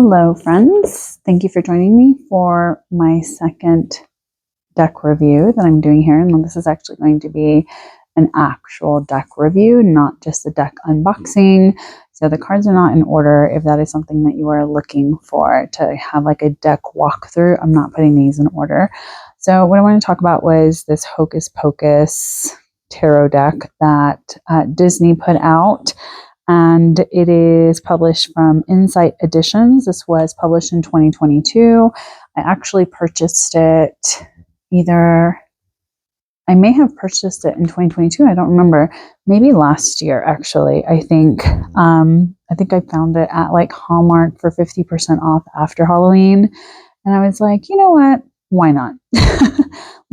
Hello friends, thank you for joining me for my second deck review that I'm doing here, and this is actually going to be an actual deck review, not just a deck unboxing. So the cards are not in order. If that is something that you are looking for, to have like a deck walkthrough, I'm not putting these in order. So what I want to talk about was this Hocus Pocus tarot deck that Disney put out. And it is published from Insight Editions. This was published in 2022. I actually purchased it I may have purchased it in 2022. I don't remember. Maybe last year, actually. I think I found it at like Hallmark for 50% off after Halloween. And I was like, you know what? Why not?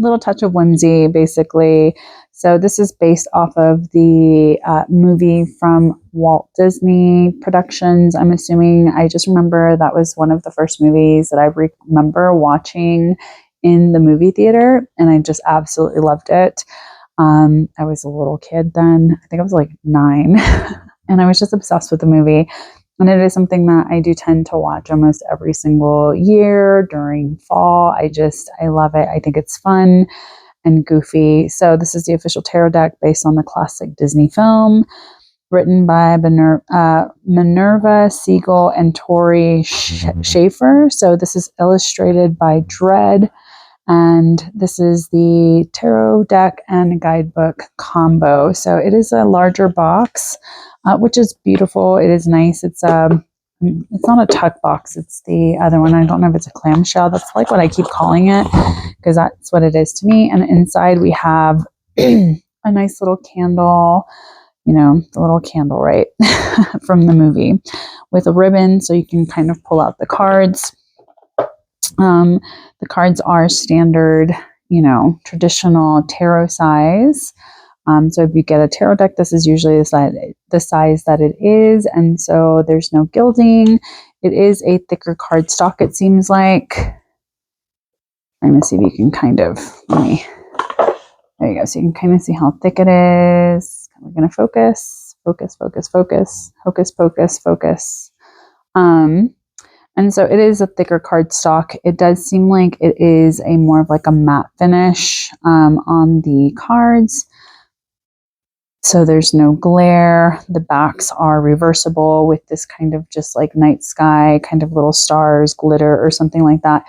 Little touch of whimsy, basically. So this is based off of the movie from Walt Disney Productions, I'm assuming. I just remember that was one of the first movies that I remember watching in the movie theater, and I just absolutely loved it. I was a little kid then. I think I was like 9, and I was just obsessed with the movie. And it is something that I do tend to watch almost every single year during fall. I love it. I think it's fun and goofy. So this is the official tarot deck based on the classic Disney film, written by Minerva Siegel and Tori Schaefer. So this is illustrated by Dread. And this is the tarot deck and guidebook combo. So it is a larger box, which is beautiful. It is nice. It's not a tuck box. It's the other one. I don't know if it's a clamshell. That's like what I keep calling it, because that's what it is to me. And inside we have a nice little candle, the little candle, right, from the movie, with a ribbon so you can kind of pull out the cards. The cards are standard, traditional tarot size. So if you get a tarot deck, this is usually the size that it is. And so there's no gilding. It is a thicker cardstock, it seems like. I'm going to see if you can there you go. So you can kind of see how thick it is. We're going to focus. Hocus Pocus, focus. And so it is a thicker cardstock. It does seem like it is a more of like a matte finish on the cards. So there's no glare. The backs are reversible with this kind of just like night sky, kind of little stars, glitter or something like that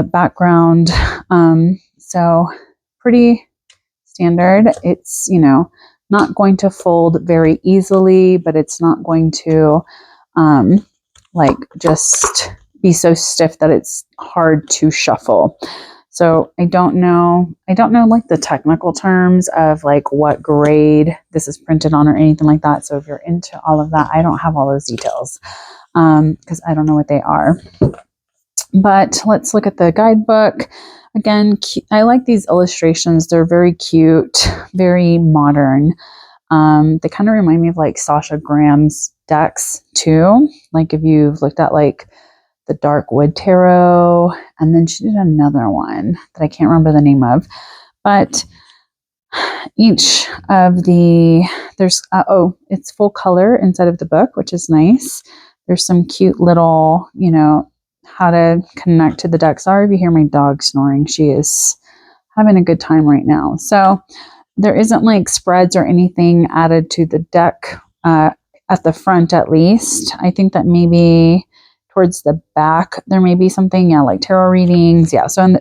background. So pretty standard. It's, not going to fold very easily, but it's not going to just be so stiff that it's hard to shuffle. So I don't know like the technical terms of like what grade this is printed on or anything like that. So if you're into all of that, I don't have all those details because I don't know what they are. But let's look at the guidebook. Again, I like these illustrations. They're very cute, very modern. They kind of remind me of like Sasha Graham's decks too. Like if you've looked at like the Dark Wood Tarot, and then she did another one that I can't remember the name of. But each of it's full color inside of the book, which is nice. There's some cute little, how to connect to the deck. Sorry if you hear my dog snoring. She is having a good time right now. So there isn't like spreads or anything added to the deck at the front, at least. I think that maybe towards the back there may be something, like tarot readings. Yeah. So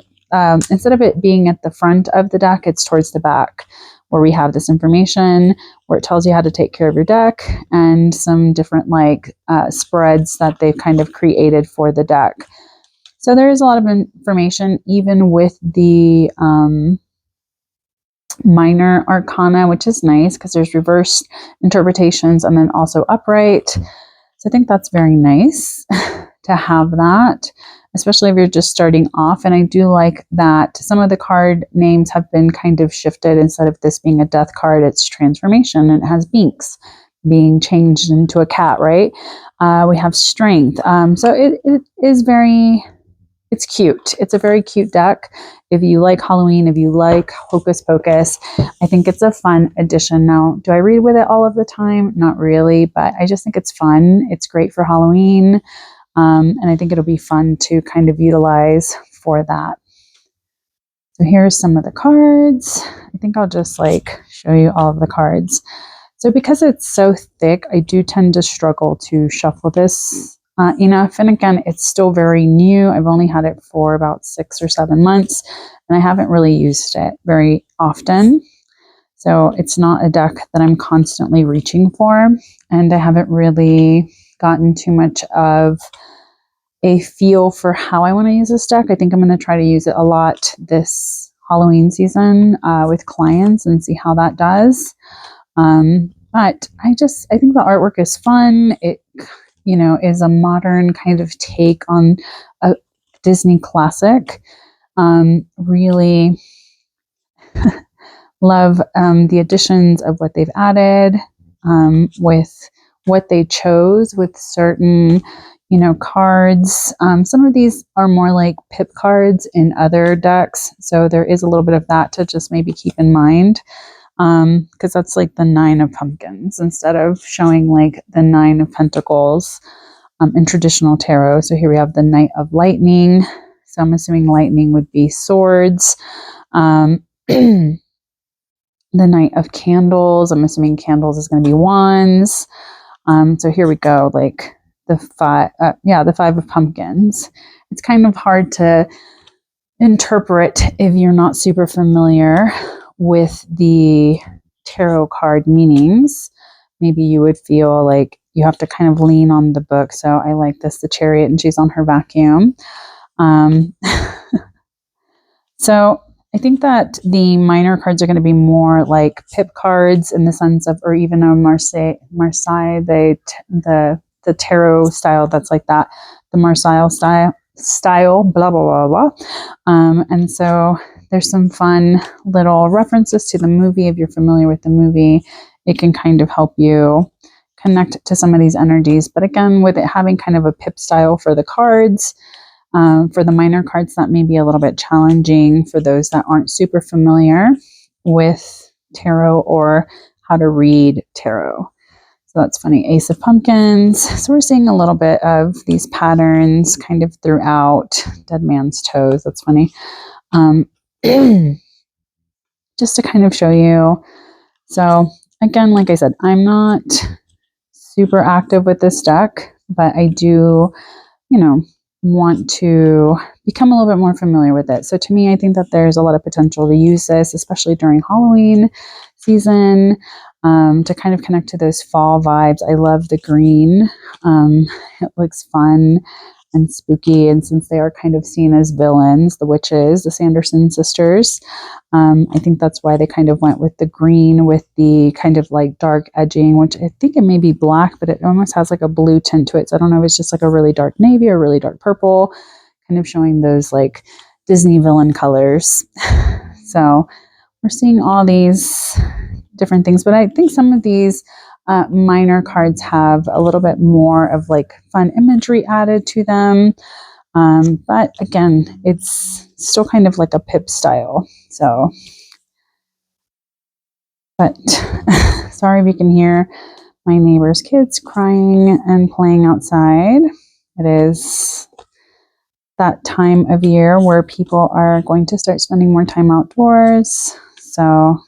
instead of it being at the front of the deck, it's towards the back where we have this information where it tells you how to take care of your deck and some different spreads that they've kind of created for the deck. So there is a lot of information, even with the minor arcana, which is nice because there's reverse interpretations and then also upright. So I think that's very nice to have that, especially if you're just starting off. And I do like that some of the card names have been kind of shifted. Instead of this being a death card, it's transformation, and it has beaks being changed into a cat, right? We have strength. So it is it's cute. It's a very cute deck. If you like Halloween, if you like Hocus Pocus, I think it's a fun addition. Now, do I read with it all of the time? Not really, but I just think it's fun. It's great for Halloween. And I think it'll be fun to kind of utilize for that. So here's some of the cards. I think I'll just like show you all of the cards. So because it's so thick, I do tend to struggle to shuffle this enough. And again, it's still very new. I've only had it for about 6 or 7 months, and I haven't really used it very often. So it's not a deck that I'm constantly reaching for, and I haven't really gotten too much of a feel for how I want to use this deck. I think I'm going to try to use it a lot this Halloween season with clients and see how that does. But I think the artwork is fun. It, is a modern kind of take on a Disney classic. Really love the additions of what they've added with what they chose with certain cards. Some of these are more like pip cards in other decks, so there is a little bit of that to just maybe keep in mind, because that's like the 9 of pumpkins instead of showing like the 9 of pentacles in traditional tarot. So here we have the Knight of Lightning, so I'm assuming lightning would be swords. The Knight of Candles, I'm assuming candles is going to be wands. So here we go, like the 5 of pumpkins. It's kind of hard to interpret if you're not super familiar with the tarot card meanings. Maybe you would feel like you have to kind of lean on the book. So I like this, the Chariot, and she's on her vacuum. So I think that the minor cards are going to be more like pip cards in the sense of, or even a Marseille, the tarot style that's like that, the Marseille style, blah, blah, blah, blah. And so there's some fun little references to the movie. If you're familiar with the movie, it can kind of help you connect to some of these energies. But again, with it having kind of a pip style for the cards, for the minor cards, that may be a little bit challenging for those that aren't super familiar with tarot or how to read tarot. So that's funny. Ace of Pumpkins. So we're seeing a little bit of these patterns kind of throughout. Dead man's toes. That's funny. Just to kind of show you. So again, like I said, I'm not super active with this deck, but I do, want to become a little bit more familiar with it. So to me, I think that there's a lot of potential to use this, especially during Halloween season, to kind of connect to those fall vibes. I love the green. It looks fun and spooky. And since they are kind of seen as villains, the witches, the Sanderson sisters, I think that's why they kind of went with the green with the kind of like dark edging, which I think it may be black, but it almost has like a blue tint to it. So I don't know if it's just like a really dark navy or really dark purple, kind of showing those like Disney villain colors. So we're seeing all these different things, but I think some of these minor cards have a little bit more of like fun imagery added to them. But again, it's still kind of like a pip style. So, but sorry if you can hear my neighbor's kids crying and playing outside. It is that time of year where people are going to start spending more time outdoors. So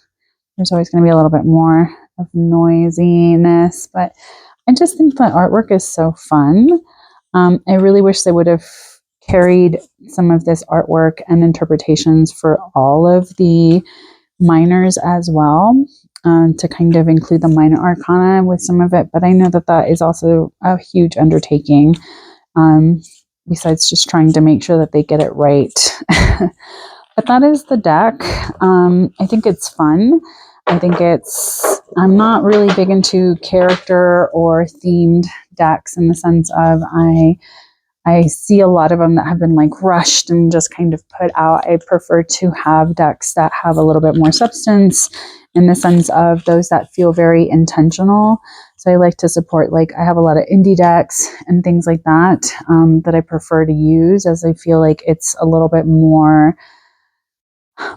there's always going to be a little bit more of noisiness, but I just think that artwork is so fun. I really wish they would have carried some of this artwork and interpretations for all of the minors as well, to kind of include the minor arcana with some of it. But I know that that is also a huge undertaking, besides just trying to make sure that they get it right. But that is the deck. I think it's fun. I'm not really big into character or themed decks in the sense of I see a lot of them that have been like rushed and just kind of put out. I prefer to have decks that have a little bit more substance in the sense of those that feel very intentional. So I like to support, like I have a lot of indie decks and things like that, that I prefer to use, as I feel like it's a little bit more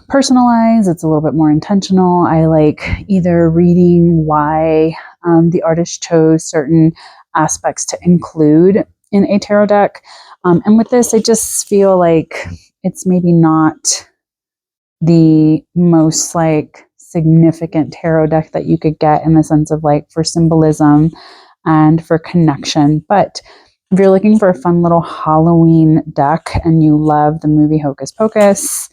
personalized, it's a little bit more intentional. I like either reading why the artist chose certain aspects to include in a tarot deck. And with this, I just feel like it's maybe not the most like significant tarot deck that you could get in the sense of like for symbolism and for connection. But if you're looking for a fun little Halloween deck and you love the movie Hocus Pocus,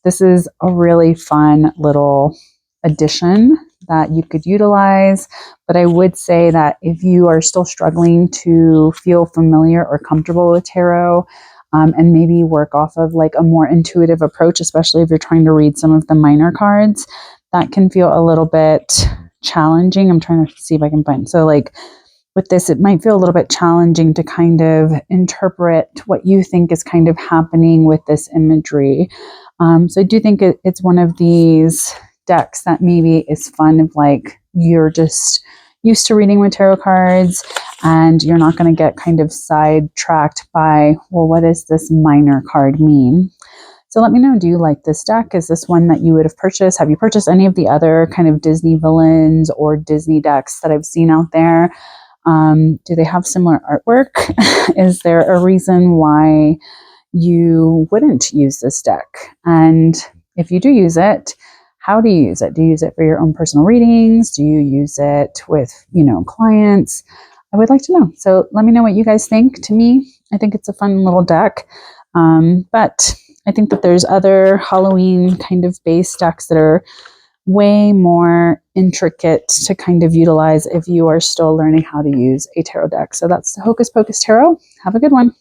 this is a really fun little addition that you could utilize. But I would say that if you are still struggling to feel familiar or comfortable with tarot, and maybe work off of like a more intuitive approach, especially if you're trying to read some of the minor cards, that can feel a little bit challenging. I'm trying to see if I can find, so like with this, it might feel a little bit challenging to kind of interpret what you think is kind of happening with this imagery. So I do think it's one of these decks that maybe is fun if like you're just used to reading with tarot cards and you're not going to get kind of sidetracked by, well, what does this minor card mean? So let me know, do you like this deck? Is this one that you would have purchased? Have you purchased any of the other kind of Disney villains or Disney decks that I've seen out there? Do they have similar artwork? Is there a reason why you wouldn't use this deck? And if you do use it, how do you use it? Do you use it for your own personal readings? Do you use it with, clients? I would like to know. So let me know what you guys think. To me, I think it's a fun little deck. But I think that there's other Halloween kind of base decks that are way more intricate to kind of utilize if you are still learning how to use a tarot deck. So that's the Hocus Pocus Tarot. Have a good one.